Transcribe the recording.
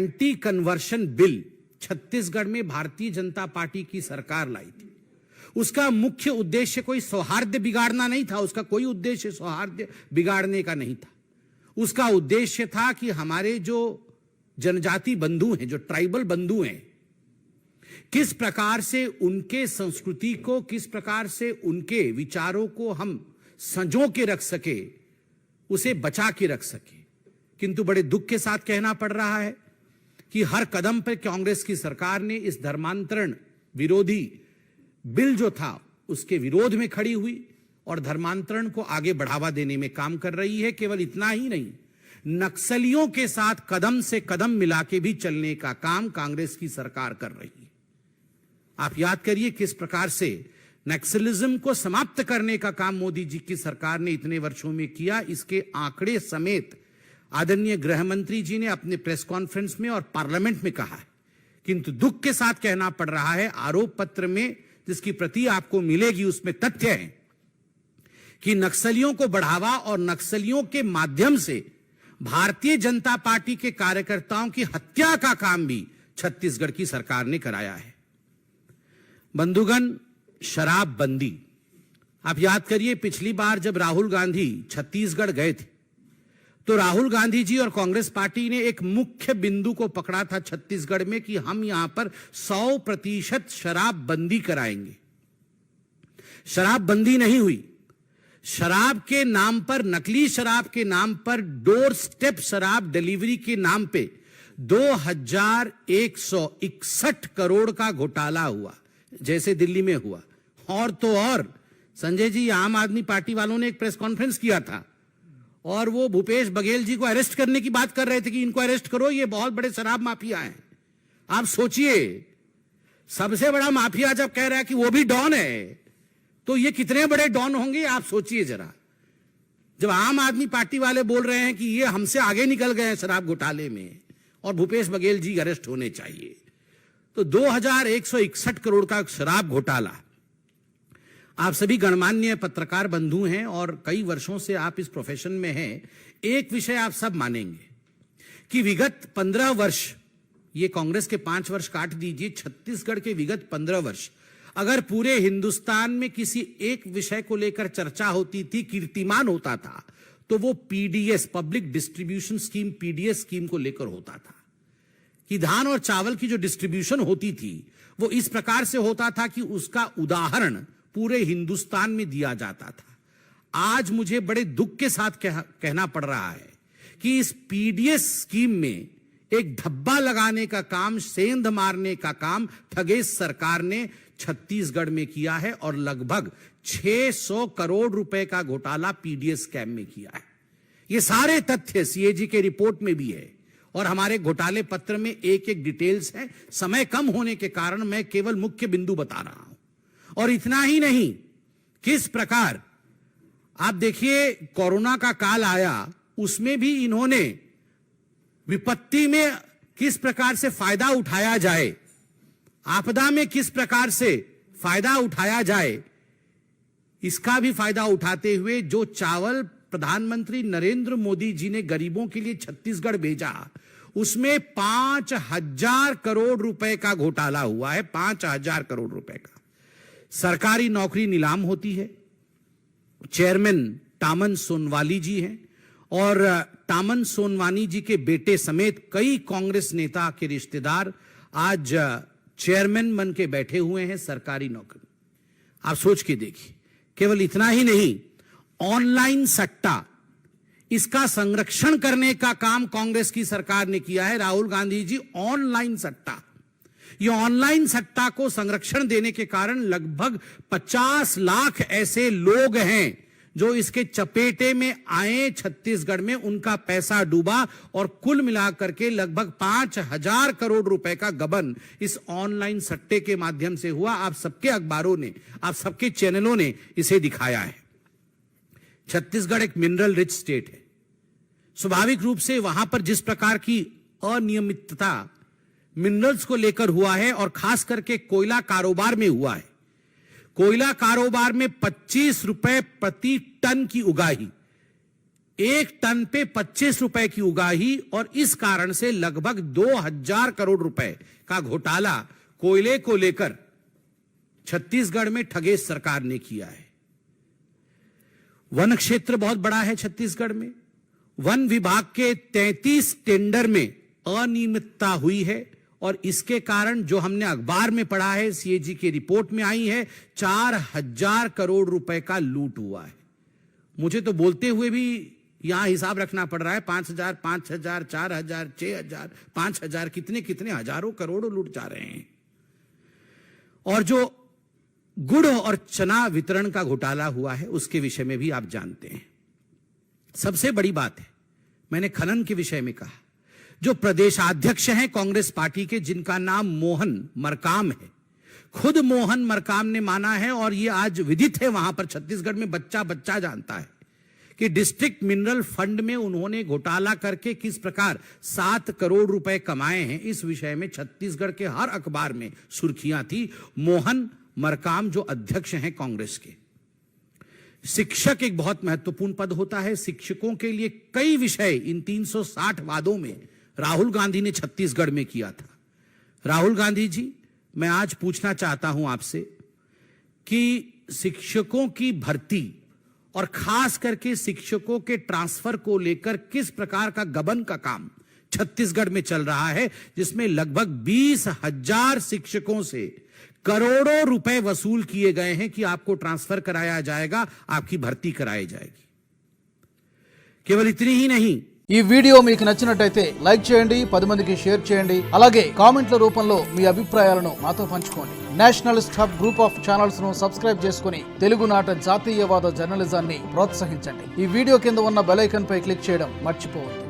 Anti conversion bill Chhattisgarh में Bharatiya Janata party की सरकार लाई थी। उसका मुख्य उद्देश्य कोई सौहार्द बिगाड़ना नहीं था, उसका कोई उद्देश्य सौहार्द बिगाड़ने का नहीं था। उसका उद्देश्य था कि हमारे जो जनजाति बंधु हैं, जो ट्राइबल बंधु हैं, किस प्रकार से उनके संस्कृति को, किस प्रकार से उनके विचारों को हम संजो के रख सके, उसे बचा के रख सके। किंतु बड़े दुख के साथ कहना पड़ रहा है कि हर कदम पर कांग्रेस की सरकार ने इस धर्मांतरण विरोधी बिल जो था उसके विरोध में खड़ी हुई और धर्मांतरण को आगे बढ़ावा देने में काम कर रही है। केवल इतना ही नहीं, नक्सलियों के साथ कदम से कदम मिला के भी चलने का काम कांग्रेस की सरकार कर रही है। आप याद करिए किस प्रकार से नक्सलिज्म को समाप्त करने का काम मोदी जी की सरकार ने इतने वर्षों में किया। इसके आंकड़े समेत आदरणीय गृह मंत्री जी ने अपने प्रेस कॉन्फ्रेंस में और पार्लियामेंट में कहा है। किंतु दुख के साथ कहना पड़ रहा है, आरोप पत्र में जिसकी प्रति आपको मिलेगी उसमें तथ्य है कि नक्सलियों को बढ़ावा और नक्सलियों के माध्यम से भारतीय जनता पार्टी के कार्यकर्ताओं की हत्या का काम भी छत्तीसगढ़ की सरकार ने कराया है। बंधुगण, शराबबंदी, आप याद करिए पिछली बार जब राहुल गांधी छत्तीसगढ़ गए थे तो राहुल गांधी जी और कांग्रेस पार्टी ने एक मुख्य बिंदु को पकड़ा था छत्तीसगढ़ में कि हम यहां पर 100% शराबबंदी कराएंगे। शराबबंदी नहीं हुई। शराब के नाम पर, नकली शराब के नाम पर, डोर स्टेप शराब डिलीवरी के नाम पे 2161 करोड़ का घोटाला हुआ, जैसे दिल्ली में हुआ। और तो और संजय जी, आम आदमी पार्टी वालों ने एक प्रेस कॉन्फ्रेंस किया था और वो भूपेश बघेल जी को अरेस्ट करने की बात कर रहे थे कि इनको अरेस्ट करो, ये बहुत बड़े शराब माफिया हैं। आप सोचिए, सबसे बड़ा माफिया जब कह रहा है कि वो भी डॉन है, तो ये कितने बड़े डॉन होंगे आप सोचिए जरा। जब आम आदमी पार्टी वाले बोल रहे हैं कि ये हमसे आगे निकल गए हैं शराब घोटाले में और भूपेश बघेल जी अरेस्ट होने चाहिए, तो 2161 करोड़ का शराब घोटाला। आप सभी गणमान्य पत्रकार बंधु हैं और कई वर्षों से आप इस प्रोफेशन में हैं। एक विषय आप सब मानेंगे कि विगत 15 वर्ष, ये कांग्रेस के 5 वर्ष काट दीजिए, छत्तीसगढ़ के विगत 15 वर्ष अगर पूरे हिंदुस्तान में किसी एक विषय को लेकर चर्चा होती थी, कीर्तिमान होता था, तो वो PDS, public distribution scheme, PDS scheme को लेकर होता था कि धान और चावल की जो डिस्ट्रीब्यूशन होती थी वो इस प्रकार से होता था कि उसका उदाहरण पूरे हिंदुस्तान में दिया जाता था। आज मुझे बड़े दुख के साथ कहना पड़ रहा है कि इस पीडीएस स्कीम में एक धब्बा लगाने का काम, सेंध मारने का काम ठगेश सरकार ने छत्तीसगढ़ में किया है और लगभग 600 करोड़ रुपए का घोटाला पीडीएस स्कैम में किया है। ये सारे तथ्य सीएजी के रिपोर्ट में भी है और हमारे घोटाले पत्र में एक एक डिटेल्स है। समय कम होने के कारण मैं केवल मुख्य बिंदु बता रहा हूं। और इतना ही नहीं, किस प्रकार आप देखिए कोरोना का काल आया, उसमें भी इन्होंने विपत्ति में किस प्रकार से फायदा उठाया जाए, आपदा में किस प्रकार से फायदा उठाया जाए, इसका भी फायदा उठाते हुए जो चावल प्रधानमंत्री नरेंद्र मोदी जी ने गरीबों के लिए छत्तीसगढ़ भेजा, उसमें 5000 करोड़ रुपए का घोटाला हुआ है। 5000 करोड़ रुपए का। सरकारी नौकरी नीलाम होती है। चेयरमैन टामन सोनवाली जी हैं और टामन सोनवानी जी के बेटे समेत कई कांग्रेस नेता के रिश्तेदार आज चेयरमैन बन के बैठे हुए हैं सरकारी नौकरी। आप सोच के देखिए। केवल इतना ही नहीं, ऑनलाइन सट्टा, इसका संरक्षण करने का काम कांग्रेस की सरकार ने किया है। राहुल गांधी जी, ऑनलाइन सट्टा, ये ऑनलाइन सट्टा को संरक्षण देने के कारण लगभग 50 लाख ऐसे लोग हैं जो इसके चपेटे में आए, छत्तीसगढ़ में उनका पैसा डूबा और कुल मिलाकर के लगभग 5000 करोड़ रुपए का गबन इस ऑनलाइन सट्टे के माध्यम से हुआ। आप सबके अखबारों ने, आप सबके चैनलों ने इसे दिखाया है। छत्तीसगढ़ एक मिनरल रिच स्टेट है। स्वाभाविक रूप से वहां पर जिस प्रकार की अनियमितता मिनरल्स को लेकर हुआ है और खास करके कोयला कारोबार में हुआ है, कोयला कारोबार में 25 रुपए प्रति टन की उगाही, एक टन पे 25 रुपए की उगाही और इस कारण से लगभग 2000 करोड़ रुपए का घोटाला कोयले को लेकर छत्तीसगढ़ में ठगेश सरकार ने किया है। वन क्षेत्र बहुत बड़ा है छत्तीसगढ़ में। वन विभाग के 33 टेंडर में अनियमितता हुई है और इसके कारण जो हमने अखबार में पढ़ा है, सीएजी की रिपोर्ट में आई है, 4000 करोड़ रुपए का लूट हुआ है। मुझे तो बोलते हुए भी यहां हिसाब रखना पड़ रहा है। 5000, 5000, 4000, 6000, 5000, कितने कितने हजारों करोड़ों लूट जा रहे हैं। और जो गुड़ और चना वितरण का घोटाला हुआ है उसके विषय में भी आप जानते हैं। सबसे बड़ी बात है, मैंने खनन के विषय में कहा, जो प्रदेशाध्यक्ष हैं कांग्रेस पार्टी के, जिनका नाम मोहन मरकाम है, खुद मोहन मरकाम ने माना है और यह आज विदित है वहां पर छत्तीसगढ़ में, बच्चा बच्चा जानता है कि डिस्ट्रिक्ट मिनरल फंड में उन्होंने घोटाला करके किस प्रकार 7 करोड़ रुपए कमाए हैं। इस विषय में छत्तीसगढ़ के हर अखबार में सुर्खियां थी। मोहन मरकाम जो अध्यक्ष हैं कांग्रेस के। शिक्षक एक बहुत महत्वपूर्ण पद होता है। शिक्षकों के लिए कई विषय इन 360 वादों में राहुल गांधी ने छत्तीसगढ़ में किया था। राहुल गांधी जी, मैं आज पूछना चाहता हूं आपसे कि शिक्षकों की भर्ती और खास करके शिक्षकों के ट्रांसफर को लेकर किस प्रकार का गबन का काम छत्तीसगढ़ में चल रहा है, जिसमें लगभग 20,000 शिक्षकों से करोड़ों रुपए वसूल किए गए हैं कि आपको ट्रांसफर कराया जाएगा, आपकी भर्ती कराई जाएगी। केवल इतनी ही नहीं, ఈ వీడియో మీకు నచ్చినట్టయితే లైక్ చేయండి, 10 మందికి షేర్ చేయండి, అలాగే కామెంట్ల రూపంలో మీ అభిప్రాయాలను మాతో పంచుకోండి. Nationalist hub group of channels ను సబ్స్క్రైబ్ చేసుకుని తెలుగునాట జాతీయవాద జర్నలిజాన్ని ప్రోత్సహించండి. ఈ వీడియో కింద ఉన్న బెల్ ఐకాన్ పై క్లిక్ చేయడం మర్చిపోవద్దు.